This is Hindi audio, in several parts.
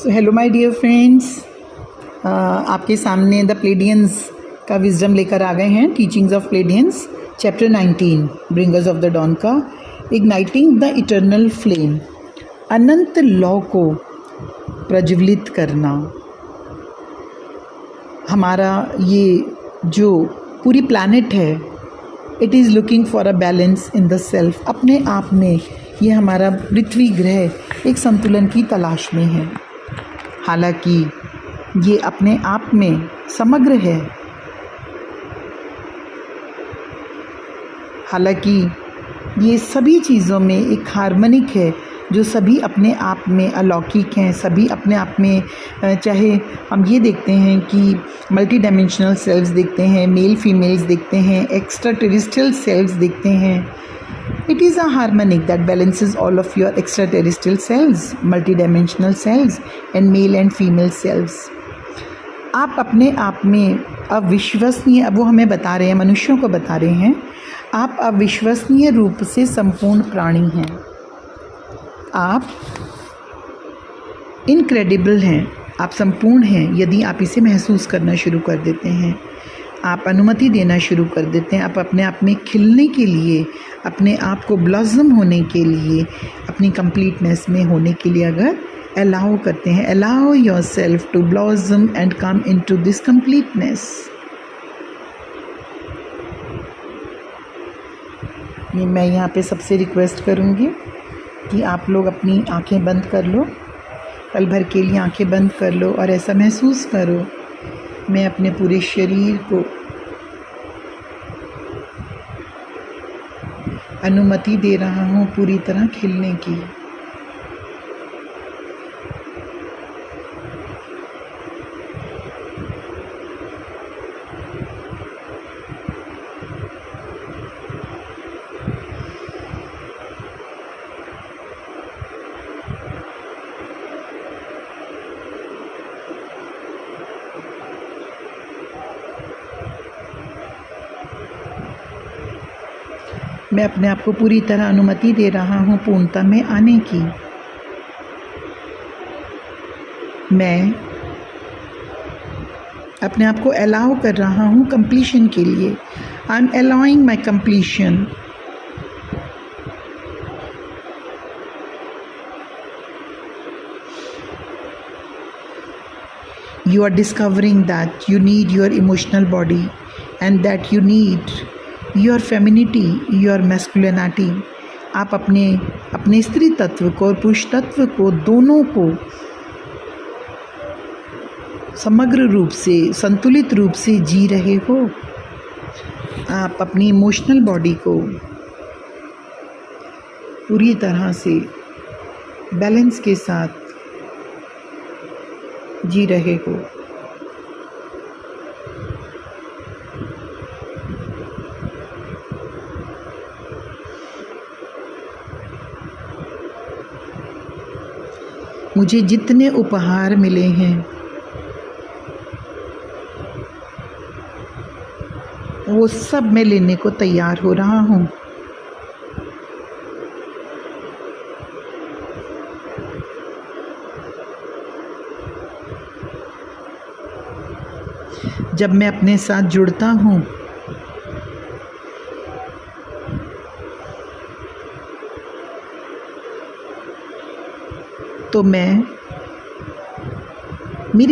So hello my dear friends, आपके सामने द प्लेडियंस का विजडम लेकर आ गए हैं। Teachings of Pleiadians chapter 19 bringers of the dawn का इग्नाइटिंग द इटर्नल फ्लेम, अनंत लौ को प्रज्वलित करना। हमारा ये जो पूरी प्लैनेट है, it is looking for a balance in the self. अपने आप में ये हमारा पृथ्वी ग्रह एक संतुलन की तलाश में है। हालांकि ये अपने आप में समग्र है, हालांकि ये सभी चीज़ों में एक हार्मोनिक है जो सभी अपने आप में अलौकिक हैं। सभी अपने आप में, चाहे हम ये देखते हैं कि मल्टी डायमेंशनल सेल्व्स देखते हैं, मेल फीमेल्स देखते हैं, एक्स्ट्रा टेरेस्ट्रियल सेल्व्स देखते हैं, it is a harmonic that balances all of your extraterrestrial cells, multidimensional cells and male and female cells. आप अपने आप में अविश्वसनीय, अब वो हमें बता रहे हैं, मनुष्यों को बता रहे हैं, आप अविश्वसनीय रूप से संपूर्ण प्राणी हैं। आप इनक्रेडिबल हैं, आप संपूर्ण हैं यदि आप इसे महसूस करना शुरू कर देते हैं। आप अनुमति देना शुरू कर देते हैं। आप अपने आप में खिलने के लिए, अपने आप को ब्लॉसम होने के लिए, अपनी कंप्लीटनेस में होने के लिए अगर अलाउ करते हैं, allow yourself to blossom and come into this completeness. ये मैं यहाँ पे सबसे रिक्वेस्ट करूँगी कि आप लोग अपनी आंखें बंद कर लो, पल भर के लिए आंखें बंद कर लो और ऐसा महसूस करो, मैं अपने पूरे शरीर को अनुमति दे रहा हूँ पूरी तरह खिलने की। मैं अपने आप को पूरी तरह अनुमति दे रहा हूँ पूर्णता में आने की। मैं अपने आप को अलाउ कर रहा हूँ कंप्लीशन के लिए। I am allowing my completion. You are discovering that you need your emotional body and that you need your femininity, your masculinity। आप अपने स्त्री तत्व को और पुरुष तत्व को, दोनों को समग्र रूप से, संतुलित रूप से जी रहे हो। आप अपनी इमोशनल बॉडी को पूरी तरह से बैलेंस के साथ जी रहे हो। मुझे जितने उपहार मिले हैं वो सब मैं लेने को तैयार हो रहा हूँ। जब मैं अपने साथ जुड़ता हूँ तो मेरी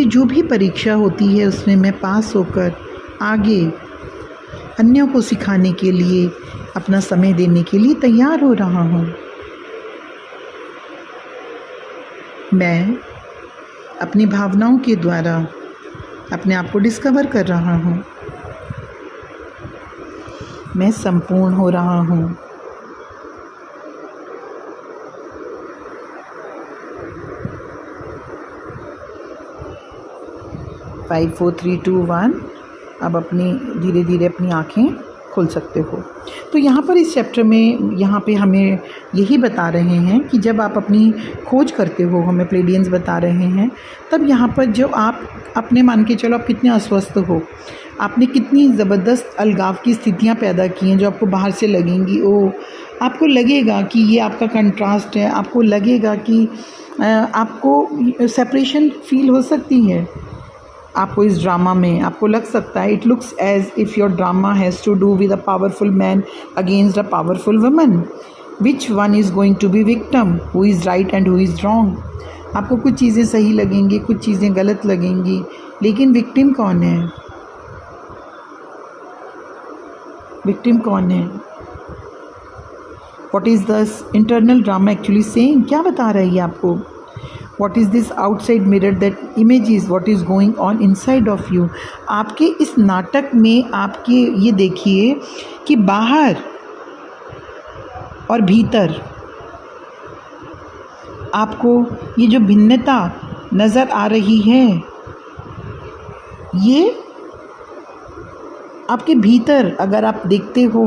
जो भी परीक्षा होती है उसमें मैं पास होकर आगे अन्यों को सिखाने के लिए, अपना समय देने के लिए तैयार हो रहा हूँ। मैं अपनी भावनाओं के द्वारा अपने आप को डिस्कवर कर रहा हूँ। मैं संपूर्ण हो रहा हूँ। फाइव, 4, 3, 2, 1। अब धीरे धीरे अपनी आँखें खोल सकते हो। तो यहाँ पर इस चैप्टर में यहाँ पे हमें यही बता रहे हैं कि जब आप अपनी खोज करते हो, हमें प्लेडियंस बता रहे हैं, तब यहाँ पर जो आप अपने मान के चलो आप कितने अस्वस्थ हो, आपने कितनी ज़बरदस्त अलगाव की स्थितियाँ पैदा की हैं जो आपको बाहर से लगेंगी, ओ आपको लगेगा कि ये आपका कंट्रास्ट है, आपको लगेगा कि आपको सेपरेशन फील हो सकती है। आपको इस ड्रामा में आपको लग सकता है, it looks as if your drama has to do with a powerful man against a powerful woman, which one is going to be victim, who is right and who is wrong. आपको कुछ चीज़ें सही लगेंगी, कुछ चीज़ें गलत लगेंगी, लेकिन विक्टिम कौन है? विक्टिम कौन है? What is the internal drama actually saying? क्या बता रहा है ये आपको? What is this outside mirror that images what is going on inside of you? आपके इस नाटक में आपके ये देखिए कि बाहर और भीतर आपको ये जो भिन्नता नज़र आ रही है, ये आपके भीतर अगर आप देखते हो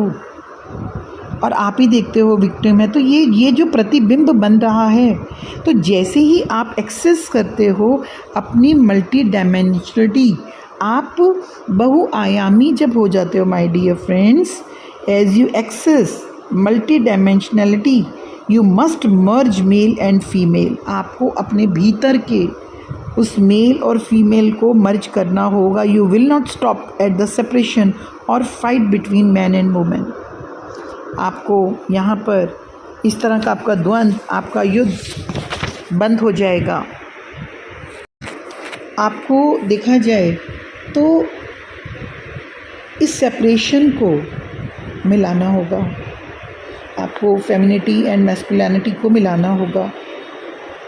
और आप ही देखते हो विक्टिम है, तो ये जो प्रतिबिंब बन रहा है, तो जैसे ही आप एक्सेस करते हो अपनी मल्टी डायमेंशनलिटी, आप बहुआयामी जब हो जाते हो my dear friends, as you access multidimensionality you must merge male and female. आपको अपने भीतर के उस मेल और फीमेल को मर्ज करना होगा। You will not stop at the separation और fight between man and women. आपको यहाँ पर इस तरह का आपका द्वंद्व, आपका युद्ध बंद हो जाएगा। आपको देखा जाए तो इस सेपरेशन को मिलाना होगा, आपको फेमिनिटी एंड मैस्कुलिनिटी को मिलाना होगा।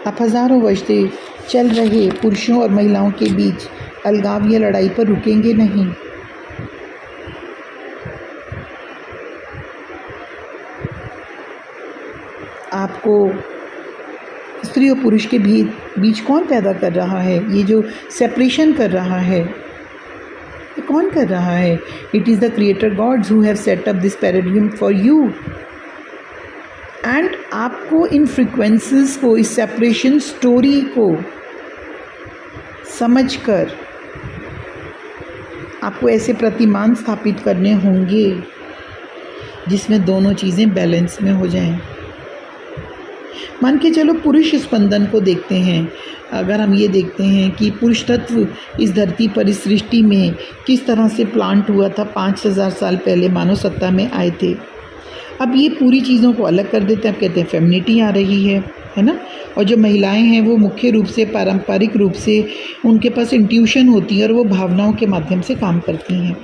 आप हज़ारों वर्ष से चल रहे पुरुषों और महिलाओं के बीच अलगाव या लड़ाई पर रुकेंगे नहीं। आपको स्त्री और पुरुष के बीच कौन पैदा कर रहा है? ये जो सेपरेशन कर रहा है, ये कौन कर रहा है? It is the creator gods who have set up this paradigm for you. And आपको इन फ्रीक्वेंसीज को, इस सेपरेशन स्टोरी को समझकर आपको ऐसे प्रतिमान स्थापित करने होंगे जिसमें दोनों चीज़ें बैलेंस में हो जाएं। मान के चलो पुरुष स्पंदन को देखते हैं। अगर हम ये देखते हैं कि पुरुष तत्व इस धरती पर, इस सृष्टि में किस तरह से प्लांट हुआ था, 5000 साल पहले मानव सत्ता में आए थे। अब ये पूरी चीज़ों को अलग कर देते हैं। अब कहते हैं फेमिनिटी आ रही है ना। और जो महिलाएं हैं वो मुख्य रूप से, पारंपरिक रूप से उनके पास इंट्यूशन होती है और वो भावनाओं के माध्यम से काम करती हैं।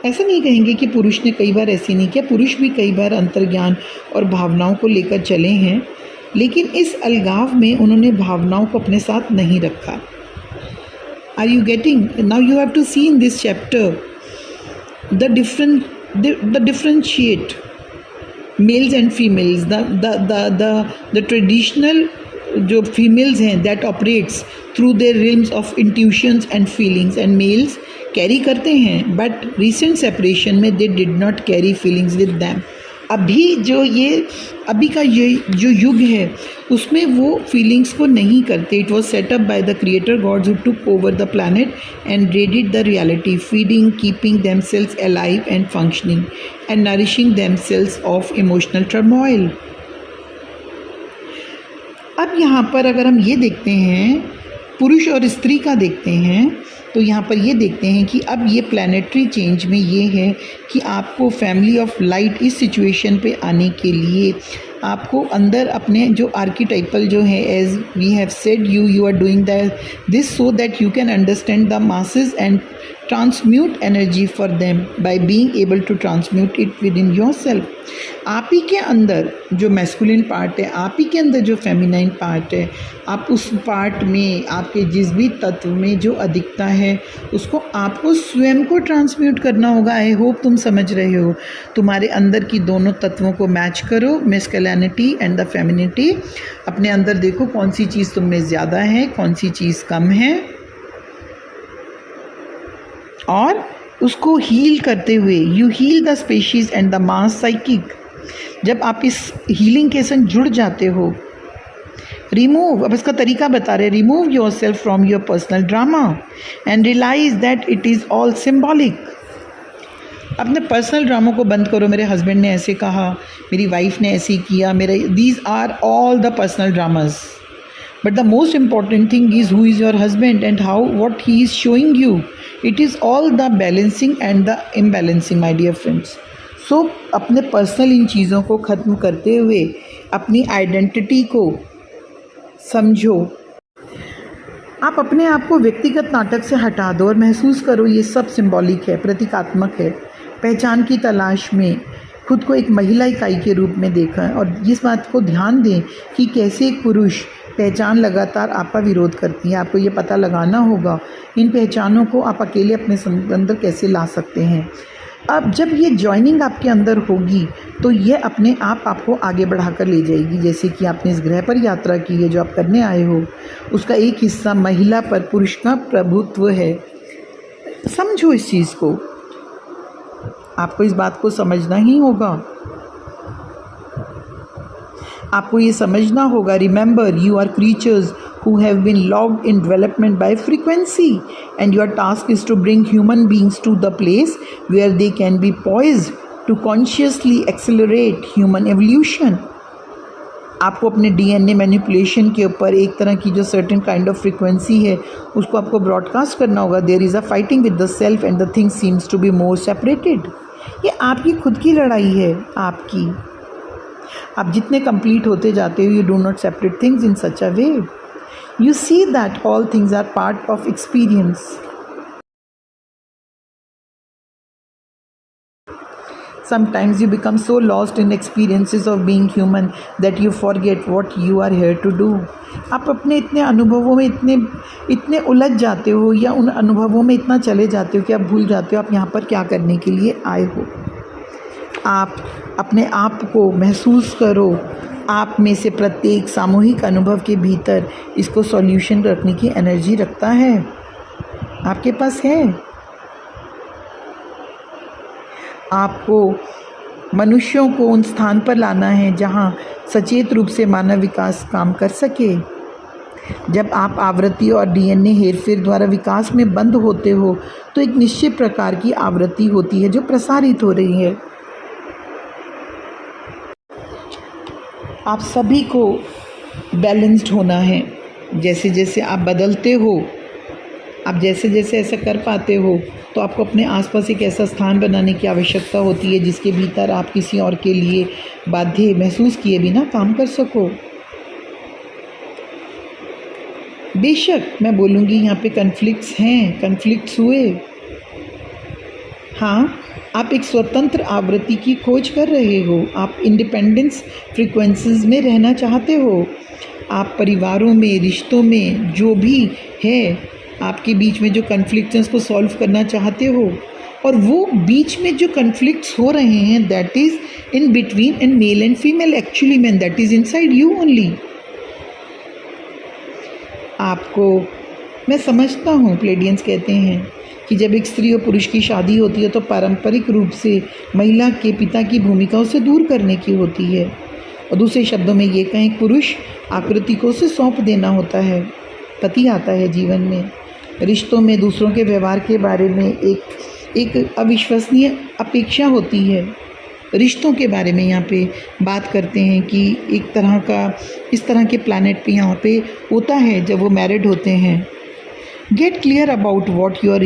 ऐसा नहीं कहेंगे कि पुरुष ने कई बार ऐसे नहीं किया, पुरुष भी कई बार अंतर्ज्ञान और भावनाओं को लेकर चले हैं, लेकिन इस अलगाव में उन्होंने भावनाओं को अपने साथ नहीं रखा। Are you getting? Now you have to see in this chapter the differentiate males and females, the traditional जो फीमेल्स हैं that operates through their realms of intuitions and feelings, and males carry करते हैं, बट रिसेंट सेपरेशन में they did not carry feelings with them. अभी का ये जो युग है उसमें वो फीलिंग्स को नहीं करते। It was setup by the creator gods who took over the planet and raided the reality, feeding, keeping themselves alive and functioning and nourishing themselves of emotional turmoil. अब यहाँ पर अगर हम ये देखते हैं, पुरुष और स्त्री का देखते हैं, तो यहाँ पर ये देखते हैं कि अब ये प्लानिटरी चेंज में ये है कि आपको फैमिली ऑफ लाइट इस सिचुएशन पे आने के लिए आपको अंदर अपने जो आर्कीटाइपल जो है, as we have said, you are doing this so that you can understand the masses and transmute energy for them by being able to transmute it within yourself. आप ही के अंदर जो मैस्कुलिन पार्ट है, आप ही के अंदर जो फेमिनाइन पार्ट है, आप उस पार्ट में, आपके जिस भी तत्व में जो अधिकता है उसको आपको स्वयं को ट्रांसम्यूट करना होगा। आई होप तुम समझ रहे हो। तुम्हारे अंदर की दोनों तत्वों को मैच करो, मैस्कुलिनिटी एंड द फेमिनिटी। अपने अंदर देखो कौन सी चीज़ तुम में ज़्यादा है, कौन सी चीज़ कम है, और उसको हील करते हुए you heal the species and the mass psychic. जब आप इस हीलिंग के संग जुड़ जाते हो, रिमूव, अब इसका तरीका बता रहे, remove yourself from your personal drama and realise that it is all symbolic. अपने पर्सनल ड्रामों को बंद करो, मेरे हस्बैंड ने ऐसे कहा, मेरी वाइफ ने ऐसे किया, मेरे these are all the personal dramas. But the most important thing is who is your husband and how what he is showing you. It is all the balancing and the imbalancing my dear friends. So अपने पर्सनल इन चीज़ों को ख़त्म करते हुए अपनी आइडेंटिटी को समझो. आप अपने आप को व्यक्तिगत नाटक से हटा दो और महसूस करो ये सब सिंबॉलिक है, प्रतीकात्मक है. पहचान की तलाश में खुद को एक महिला इकाई के रूप में देखा और इस बात को ध्यान दें कि कैसे एक पुरुष पहचान लगातार आपका विरोध करती है. आपको ये पता लगाना होगा इन पहचानों को आप अकेले अपने अंदर कैसे ला सकते हैं. अब जब ये जॉइनिंग आपके अंदर होगी तो ये अपने आप आपको आगे बढ़ाकर ले जाएगी. जैसे कि आपने इस ग्रह पर यात्रा की है जो आप करने आए हो, उसका एक हिस्सा महिला पर पुरुष का प्रभुत्व है. समझो इस चीज़ को, आपको इस बात को समझना ही होगा. आपको ये समझना होगा. Remember, you are creatures who have been logged in development by frequency, and your task is to bring human beings to the place where they can be poised to consciously accelerate human evolution. आपको अपने DNA मैनिपुलेशन के ऊपर एक तरह की जो सर्टेन काइंड ऑफ फ्रीक्वेंसी है उसको आपको ब्रॉडकास्ट करना होगा. There is a fighting with the self and the thing seems to be more separated. ये आपकी खुद की लड़ाई है. आपकी आप जितने कंप्लीट होते जाते हो, you do not separate things in such a way. You see that all things are part of experience. Sometimes you become so lost in experiences of being human that you forget what you are here to do. आप अपने इतने अनुभवों में इतने उलझ जाते हो या उन अनुभवों में इतना चले जाते हो कि आप भूल जाते हो आप यहाँ पर क्या करने के लिए आए हो. आप अपने आप को महसूस करो. आप में से प्रत्येक सामूहिक अनुभव के भीतर इसको सॉल्यूशन रखने की एनर्जी रखता है. आपके पास है. आपको मनुष्यों को उन स्थान पर लाना है जहाँ सचेत रूप से मानव विकास काम कर सके. जब आप आवृत्ति और DNA हेरफेर द्वारा विकास में बंद होते हो तो एक निश्चित प्रकार की आवृत्ति होती है जो प्रसारित हो रही है. आप सभी को बैलेंस्ड होना है. जैसे जैसे आप बदलते हो, आप जैसे जैसे ऐसा कर पाते हो तो आपको अपने आसपास एक ऐसा स्थान बनाने की आवश्यकता होती है जिसके भीतर आप किसी और के लिए बाध्य महसूस किए बिना काम कर सको. बेशक मैं बोलूँगी यहाँ पे कन्फ्लिक्ट्स हैं, कन्फ्लिक्ट्स हुए. हाँ, आप एक स्वतंत्र आवृत्ति की खोज कर रहे हो. आप इंडिपेंडेंस फ्रीक्वेंसीज में रहना चाहते हो. आप परिवारों में, रिश्तों में जो भी है आपके बीच में जो कन्फ्लिक्ट्स हैं उसको सॉल्व करना चाहते हो. और वो बीच में जो कन्फ्लिक्ट्स हो रहे हैं that is in between and mail and female. Actually man that is inside you only. आपको मैं समझता हूँ, प्लेडियंस कहते हैं कि जब एक स्त्री और पुरुष की शादी होती है तो पारंपरिक रूप से महिला के पिता की भूमिका उसे दूर करने की होती है. और दूसरे शब्दों में ये कहें, पुरुष आकृति को उसे सौंप देना होता है. पति आता है जीवन में. रिश्तों में दूसरों के व्यवहार के बारे में एक अविश्वसनीय अपेक्षा होती है. रिश्तों के बारे में यहाँ पे बात करते हैं कि एक तरह का इस तरह के प्लैनेट पे यहाँ पे होता है जब वो मैरिड होते हैं. Get clear about what your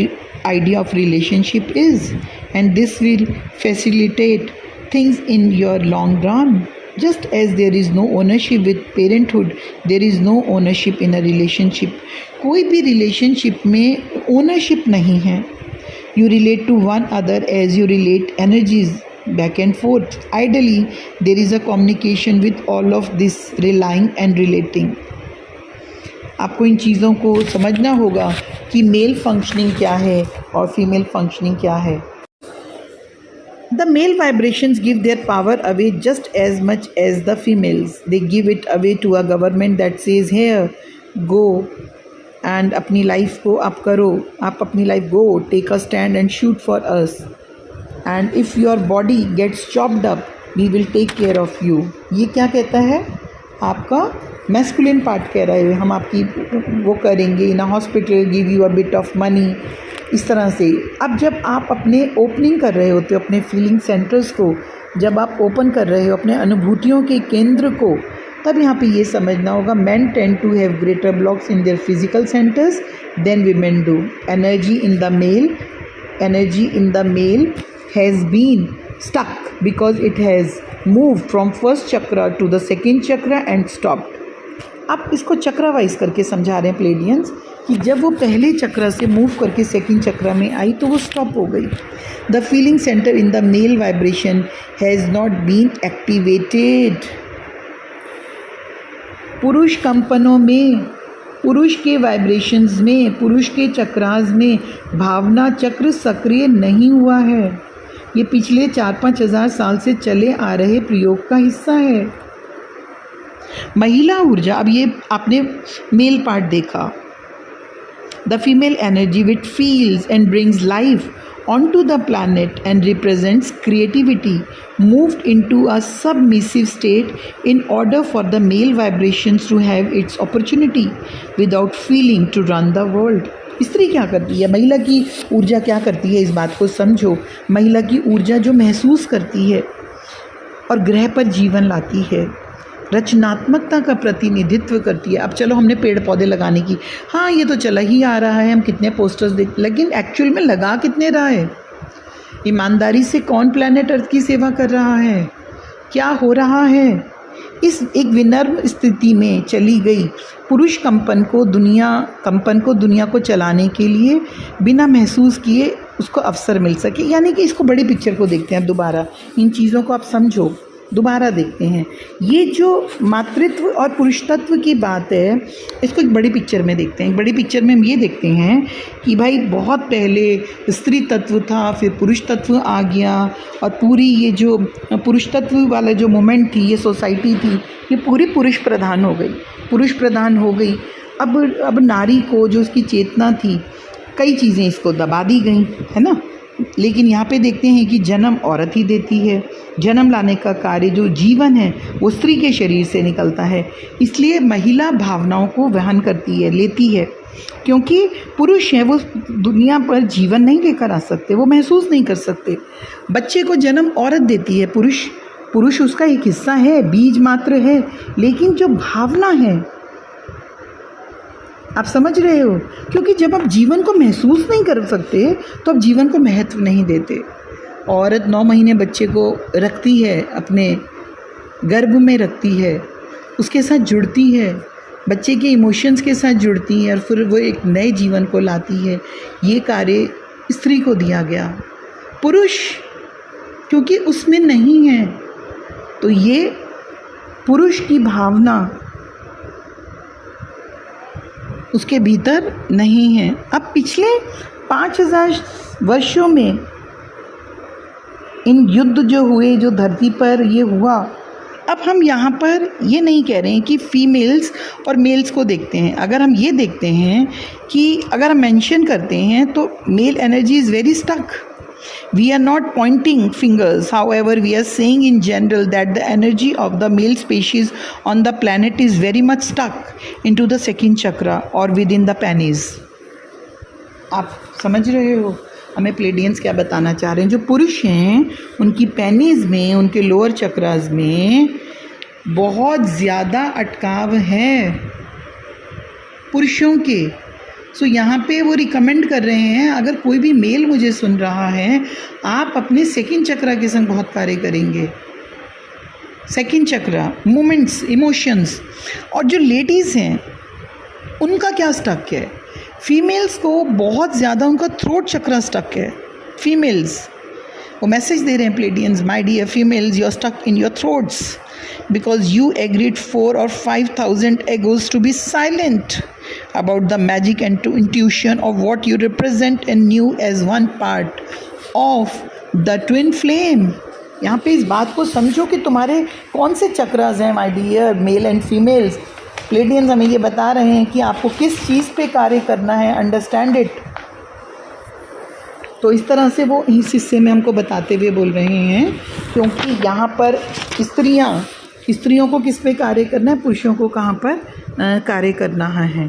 idea of relationship is, and this will facilitate things in your long run. Just as there is no ownership with parenthood, there is no ownership in a relationship. कोई भी relationship में ownership नहीं है. You relate to one other as you relate energies back and forth. Ideally, there is a communication with all of this relying and relating. आपको इन चीज़ों को समझना होगा कि मेल फंक्शनिंग क्या है और फीमेल फंक्शनिंग क्या है. The male vibrations give their power away just as much as the females. They give it away to a government that says here go and अपनी लाइफ को आप करो. आप अपनी life go, take a stand and shoot for us. And if your body gets chopped up we will take care of you. ये क्या कहता है? आपका मैस्कुलिन पार्ट कह रहे हैं, हम आपकी वो करेंगे. In a hospital give you a bit of money इस तरह से अब जब आप अपने ओपनिंग कर रहे होते हो अपने फीलिंग सेंटर्स को, जब आप ओपन कर रहे हो अपने अनुभूतियों के केंद्र को, तब यहाँ पे ये समझना होगा men tend to have greater blocks in their physical centers than women do. Energy in the male has been stuck because it has moved from first chakra to the second chakra and stopped. अब इसको चक्रा वाइज करके समझा रहे हैं प्लेडियंस कि जब वो पहले चक्रा से मूव करके सेकंड चक्रा में आई तो वो स्टॉप हो गई. The feeling centre in the male vibration has not been activated. पुरुष कंपनों में, पुरुष के वाइब्रेशंस में, पुरुष के चक्रास में भावना चक्र सक्रिय नहीं हुआ है. ये पिछले 4-5 हज़ार साल से चले आ रहे प्रयोग का हिस्सा है. महिला ऊर्जा, अब ये आपने मेल पार्ट देखा, the female energy which feels and brings life onto the planet and represents creativity moved into a submissive state in order for the male vibrations to have its opportunity without feeling to run the world. स्त्री क्या करती है, महिला की ऊर्जा क्या करती है, इस बात को समझो. महिला की ऊर्जा जो महसूस करती है और ग्रह पर जीवन लाती है, रचनात्मकता का प्रतिनिधित्व करती है. अब चलो हमने पेड़ पौधे लगाने की, हाँ ये तो चला ही आ रहा है, हम कितने पोस्टर्स देख, लेकिन एक्चुअल में लगा कितने रहा है? ईमानदारी से कौन प्लैनेट अर्थ की सेवा कर रहा है? क्या हो रहा है? इस एक विनम्र स्थिति में चली गई पुरुष कंपन को दुनिया को चलाने के लिए बिना महसूस किए उसको अवसर मिल सके. यानी कि इसको बड़ी पिक्चर को देखते हैं. अब दोबारा इन चीज़ों को आप समझो, दोबारा देखते हैं. ये जो मातृत्व और पुरुष तत्व की बात है, इसको एक बड़ी पिक्चर में देखते हैं. बड़ी पिक्चर में हम ये देखते हैं कि भाई बहुत पहले स्त्री तत्व था, फिर पुरुष तत्व आ गया, और पूरी ये जो पुरुष तत्व वाला जो मोमेंट थी, ये सोसाइटी थी, ये पूरी पुरुष प्रधान हो गई. अब नारी को जो उसकी चेतना थी, कई चीज़ें इसको दबा दी गई, है ना. लेकिन यहाँ पे देखते हैं कि जन्म औरत ही देती है. जन्म लाने का कार्य, जो जीवन है, वो स्त्री के शरीर से निकलता है. इसलिए महिला भावनाओं को वहन करती है, लेती है, क्योंकि पुरुष हैं, वो दुनिया पर जीवन नहीं लेकर आ सकते, वो महसूस नहीं कर सकते. बच्चे को जन्म औरत देती है, पुरुष उसका एक हिस्सा है, बीज मात्र है. लेकिन जो भावना है, आप समझ रहे हो, क्योंकि जब आप जीवन को महसूस नहीं कर सकते तो आप जीवन को महत्व नहीं देते. औरत 9 महीने बच्चे को रखती है, अपने गर्भ में रखती है, उसके साथ जुड़ती है, बच्चे के इमोशंस के साथ जुड़ती है, और फिर वो एक नए जीवन को लाती है. ये कार्य स्त्री को दिया गया. पुरुष क्योंकि उसमें नहीं है, तो ये पुरुष की भावना उसके भीतर नहीं है. अब पिछले 5000 वर्षों में इन युद्ध जो हुए, जो धरती पर ये हुआ, अब हम यहाँ पर ये नहीं कह रहे हैं कि फीमेल्स और मेल्स को देखते हैं. अगर हम ये देखते हैं कि अगर हम मेंशन करते हैं तो male energy is very stuck. We are not pointing fingers. However, we are saying in general that the energy of the male species on the planet is very much stuck into the second chakra or within the penis. आप समझ रहे हो हमें प्लेडियंस क्या बताना चाह रहे हैं? जो पुरुष हैं, उनकी पेनिस में, उनके लोअर चक्रास में बहुत ज़्यादा अटकाव है पुरुषों के. सो यहाँ पे वो रिकमेंड कर रहे हैं, अगर कोई भी मेल मुझे सुन रहा है, आप अपने सेकंड चक्रा के संग बहुत कार्य करेंगे. सेकंड चक्रा, मोमेंट्स, इमोशंस. और जो लेडीज़ हैं, उनका क्या स्टक है? फीमेल्स को बहुत ज़्यादा उनका थ्रोट चक्रा स्टक है. फीमेल्स वो मैसेज दे रहे हैं Pleiadians, my dear females, you are stuck in your throats because you agreed 4 or 5,000 egos to be silent about the magic and to intuition of what you represent and knew as one part of the twin flame. यहाँ पे इस बात को समझो कि तुम्हारे कौन से चक्रास हैं my dear male and females. Pleiadians हमें ये बता रहे हैं कि आपको किस चीज़ पे कार्य करना है. Understand it. तो इस तरह से वो इस हिस्से में हमको बताते हुए बोल रहे हैं, क्योंकि यहाँ पर स्त्रियों को किस पे कार्य करना है, पुरुषों को कहाँ पर कार्य करना है.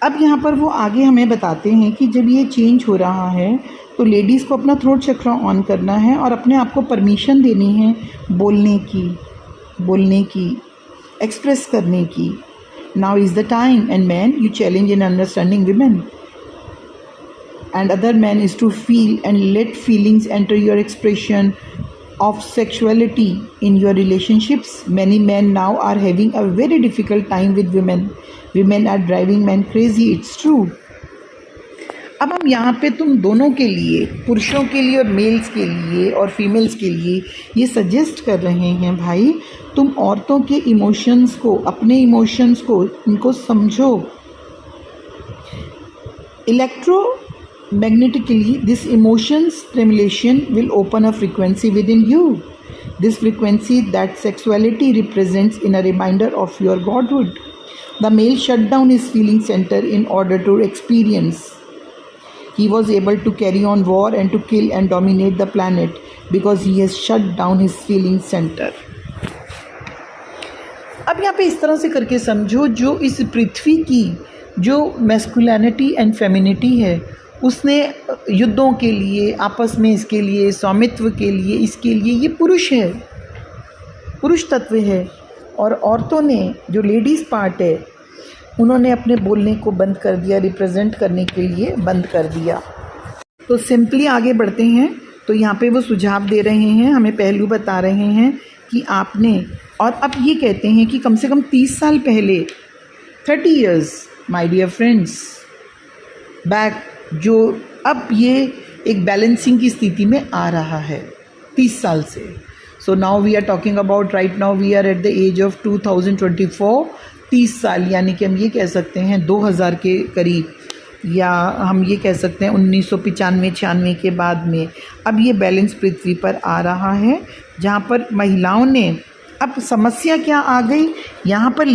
अब यहाँ पर वो आगे हमें बताते हैं कि जब ये चेंज हो रहा है तो लेडीज़ को अपना थ्रोट चक्र ऑन करना है और अपने आप को परमिशन देनी है बोलने की, एक्सप्रेस करने की. Now is the time and man you challenge in understanding women and other men is to feel and let feelings enter your expression of sexuality in your relationships. Many men now are having a very difficult time with women. Women are driving men crazy. It's true. अब हम यहाँ पे तुम दोनों के लिए, पुरुषों के लिए और मेल्स के लिए और फीमेल्स के लिए ये सजेस्ट कर रहे हैं भाई, तुम औरतों के इमोशंस को, अपने इमोशंस को, इनको समझो. Electromagnetically, this emotions stimulation will open a frequency within you. This frequency that sexuality represents in a reminder of your godhood. The male shut down his feeling center in order to experience. He was able to carry on war and to kill and dominate the planet because he has shut down his feeling center. अब यहाँ पे इस तरह से करके समझो, जो इस पृथ्वी की जो मैस्कुलिनिटी एंड फेमिनिटी है उसने युद्धों के लिए, आपस में इसके लिए, स्वामित्व के लिए, इसके लिए ये पुरुष है, पुरुष तत्व है. और औरतों ने, जो लेडीज़ पार्ट है, उन्होंने अपने बोलने को बंद कर दिया, रिप्रेजेंट करने के लिए बंद कर दिया. तो सिंपली आगे बढ़ते हैं. तो यहाँ पे वो सुझाव दे रहे हैं, हमें पहलू बता रहे हैं कि आपने, और अब ये कहते हैं कि कम से कम 30 साल पहले, 30 years my dear friends back, जो अब ये एक बैलेंसिंग की स्थिति में आ रहा है 30 साल से. So now we are talking about, right now we are at the age of 2024. 30 साल यानी कि हम ये कह सकते हैं 2000 के करीब, या हम ये कह सकते हैं 1995-96 के बाद में अब ये बैलेंस पृथ्वी पर आ रहा है, जहाँ पर महिलाओं ने, अब समस्या क्या आ गई, यहाँ पर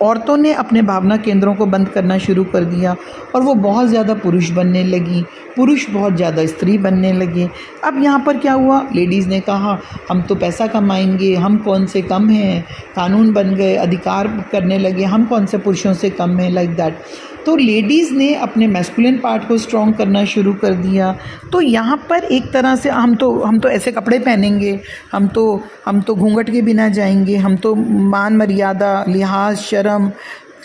औरतों ने अपने भावना केंद्रों को बंद करना शुरू कर दिया और वो बहुत ज़्यादा पुरुष बनने लगी, पुरुष बहुत ज़्यादा स्त्री बनने लगे. अब यहाँ पर क्या हुआ, लेडीज़ ने कहा हम तो पैसा कमाएंगे, हम कौन से कम हैं, कानून बन गए, अधिकार करने लगे, हम कौन से पुरुषों से कम हैं, लाइक दैट. तो लेडीज़ ने अपने मैस्कुलिन पार्ट को स्ट्रॉन्ग करना शुरू कर दिया. तो यहाँ पर एक तरह से हम तो ऐसे कपड़े पहनेंगे, हम तो घूंघट के बिना जाएंगे, हम तो मान मर्यादा, लिहाज, शर्म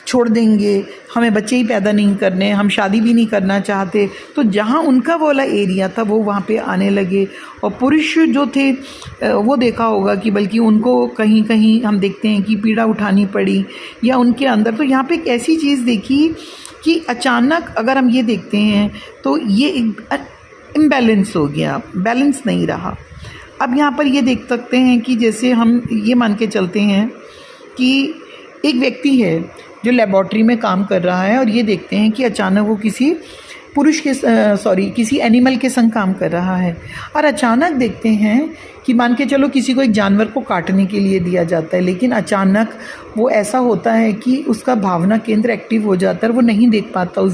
छोड़ देंगे, हमें बच्चे ही पैदा नहीं करने, हम शादी भी नहीं करना चाहते. तो जहाँ उनका वाला एरिया था वो वहाँ पे आने लगे. और पुरुष जो थे वो देखा होगा कि बल्कि उनको कहीं कहीं हम देखते हैं कि पीड़ा उठानी पड़ी या उनके अंदर. तो यहाँ पे एक ऐसी चीज़ देखी कि अचानक अगर हम ये देखते हैं तो ये इम्बैलेंस हो गया, बैलेंस नहीं रहा. अब यहाँ पर ये देख सकते हैं कि जैसे हम ये मान के चलते हैं कि एक व्यक्ति है जो लेबॉर्ट्री में काम कर रहा है और ये देखते हैं कि अचानक वो किसी किसी एनिमल के संग काम कर रहा है, और अचानक देखते हैं कि मान के चलो किसी को एक जानवर को काटने के लिए दिया जाता है, लेकिन अचानक वो ऐसा होता है कि उसका भावना केंद्र एक्टिव हो जाता है, वो नहीं देख पाता उस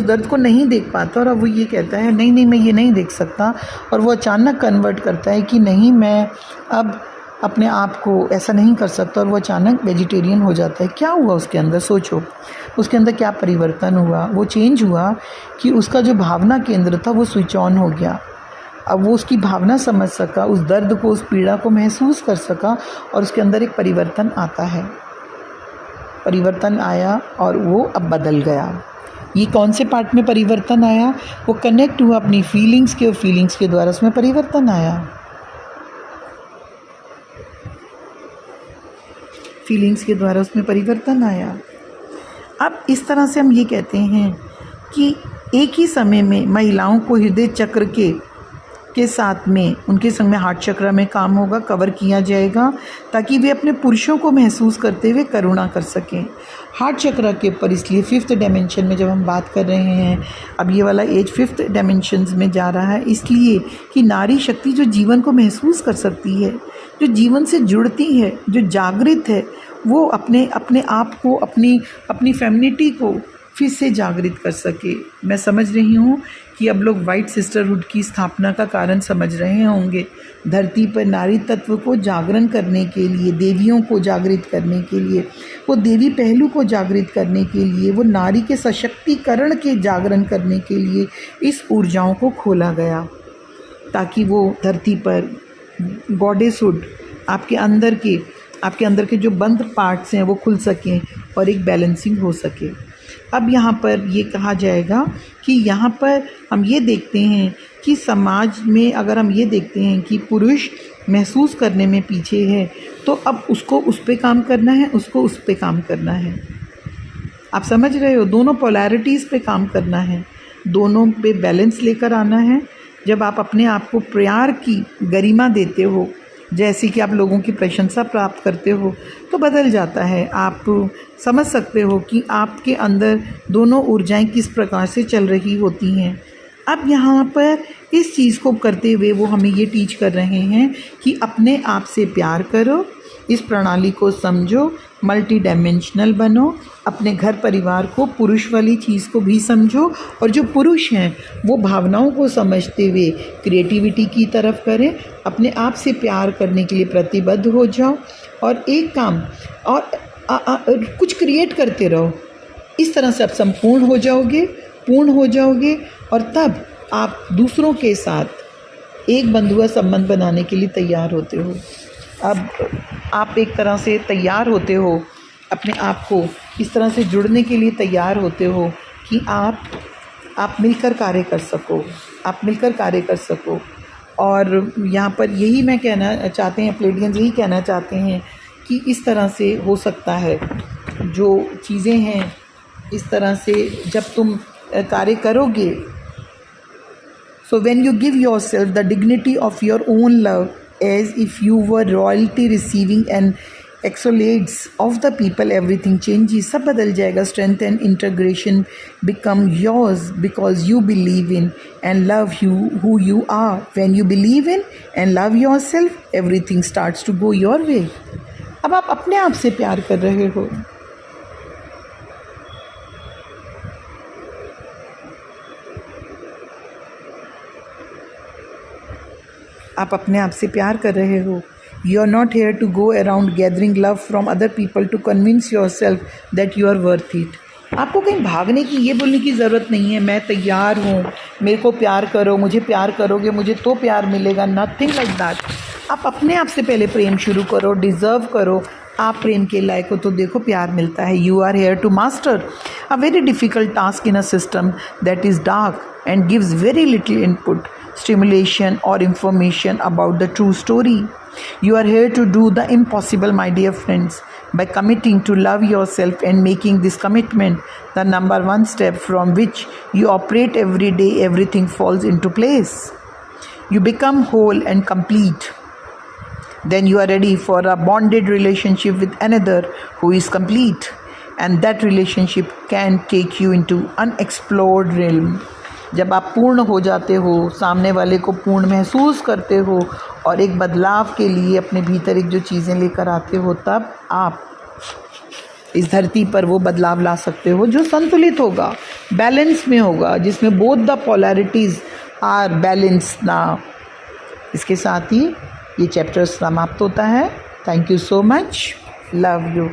दर्द को नहीं देख पाता, और अब वो ये कहता है नहीं मैं ये नहीं देख सकता, और वो अचानक कन्वर्ट करता है कि नहीं, मैं अब अपने आप को ऐसा नहीं कर सकता, और वो अचानक वेजिटेरियन हो जाता है. क्या हुआ उसके अंदर, सोचो उसके अंदर क्या परिवर्तन हुआ. वो चेंज हुआ कि उसका जो भावना केंद्र था वो स्विच ऑन हो गया. अब वो उसकी भावना समझ सका, उस दर्द को, उस पीड़ा को महसूस कर सका, और उसके अंदर एक परिवर्तन आता है. परिवर्तन आया और वो अब बदल गया. ये कौन से पार्ट में परिवर्तन आया, वो कनेक्ट हुआ अपनी फीलिंग्स के, और फीलिंग्स के द्वारा उसमें परिवर्तन आया. फीलिंग्स के द्वारा उसमें परिवर्तन आया. अब इस तरह से हम ये कहते हैं कि एक ही समय में महिलाओं को हृदय चक्र के साथ में उनके संग में हार्ट चक्र में काम होगा, कवर किया जाएगा, ताकि वे अपने पुरुषों को महसूस करते हुए करुणा कर सकें. हार्ट चक्र के ऊपर, इसलिए 5th डायमेंशन में जब हम बात कर रहे हैं, अब ये वाला एज 5th डायमेंशंस में जा रहा है, इसलिए कि नारी शक्ति जो जीवन को महसूस कर सकती है, जो जीवन से जुड़ती है, जो जागृत है, वो अपने आप को, अपनी फेमिनिटी को फिर से जागृत कर सके. मैं समझ रही हूँ कि अब लोग वाइट सिस्टरहुड की स्थापना का कारण समझ रहे होंगे. धरती पर नारी तत्व को जागरण करने के लिए, देवियों को जागृत करने के लिए वो देवी पहलू को जागृत करने के लिए, वो नारी के सशक्तिकरण के जागरण करने के लिए इस ऊर्जाओं को खोला गया, ताकि वो धरती पर गॉडेसहुड आपके अंदर के जो बंद पार्ट्स हैं वो खुल सकें और एक बैलेंसिंग हो सके। अब यहाँ पर ये कहा जाएगा कि यहाँ पर हम ये देखते हैं कि समाज में अगर हम ये देखते हैं कि पुरुष महसूस करने में पीछे है, तो अब उसको उस पे काम करना है, उसको उस पे काम करना है। आप समझ रहे हो, दोनों पोलैरिटीज़ पे काम करना है, दोनों पे बैलेंस लेकर आना है। जब आप अपने आप को प्यार की गरिमा देते हो, जैसे कि आप लोगों की प्रशंसा प्राप्त करते हो, तो बदल जाता है। आप समझ सकते हो कि आपके अंदर दोनों ऊर्जाएं किस प्रकार से चल रही होती हैं। अब यहाँ पर इस चीज़ को करते हुए वो हमें ये टीच कर रहे हैं कि अपने आप से प्यार करो, इस प्रणाली को समझो, मल्टी डायमेंशनल बनो, अपने घर परिवार को, पुरुष वाली चीज़ को भी समझो, और जो पुरुष हैं वो भावनाओं को समझते हुए क्रिएटिविटी की तरफ करें, अपने आप से प्यार करने के लिए प्रतिबद्ध हो जाओ और एक काम और कुछ क्रिएट करते रहो। इस तरह से आप संपूर्ण हो जाओगे, पूर्ण हो जाओगे, और तब आप दूसरों के साथ एक बंधुआ संबंध बनाने के लिए तैयार होते हो। अब आप एक तरह से तैयार होते हो, अपने आप को इस तरह से जुड़ने के लिए तैयार होते हो कि आप मिलकर कार्य कर सको, और यहाँ पर यही मैं कहना चाहते हैं, प्लेडियंस यही कहना चाहते हैं कि इस तरह से हो सकता है। जो चीज़ें हैं इस तरह से जब तुम कार्य करोगे, so when you give yourself the dignity of your own love as if you were royalty receiving and accolades of the people, everything changes, सब बदल जाएगा। strength and integration become yours because you believe in and love who you are. When you believe in and love yourself, everything starts to go your way. अब आप अपने आप से प्यार कर रहे हो, आप अपने आप से प्यार कर रहे हो। You are not here to go around gathering love from other people to convince yourself that you are worth it. आपको कहीं भागने की, ये बोलने की ज़रूरत नहीं है मैं तैयार हूँ, मेरे को प्यार करो, मुझे प्यार करोगे मुझे तो प्यार मिलेगा, नथिंग लाइक दैट। आप अपने आप से पहले प्रेम शुरू करो, डिज़र्व करो। आप प्रेम के लायक हो तो देखो प्यार मिलता है। You are here to master a very difficult task in a system that is dark and gives very little input, stimulation or information about the true story. You are here to do the impossible, my dear friends, by committing to love yourself and making this commitment the number one step from which you operate every day. Everything falls into place. You become whole and complete. Then you are ready for a bonded relationship with another who is complete, and that relationship can take you into unexplored realm. जब आप पूर्ण हो जाते हो, सामने वाले को पूर्ण महसूस करते हो और एक बदलाव के लिए अपने भीतर एक जो चीज़ें लेकर आते हो, तब आप इस धरती पर वो बदलाव ला सकते हो जो संतुलित होगा, बैलेंस में होगा, जिसमें both the polarities are balance ना। इसके साथ ही ये चैप्टर समाप्त होता है। Thank you so much, love you.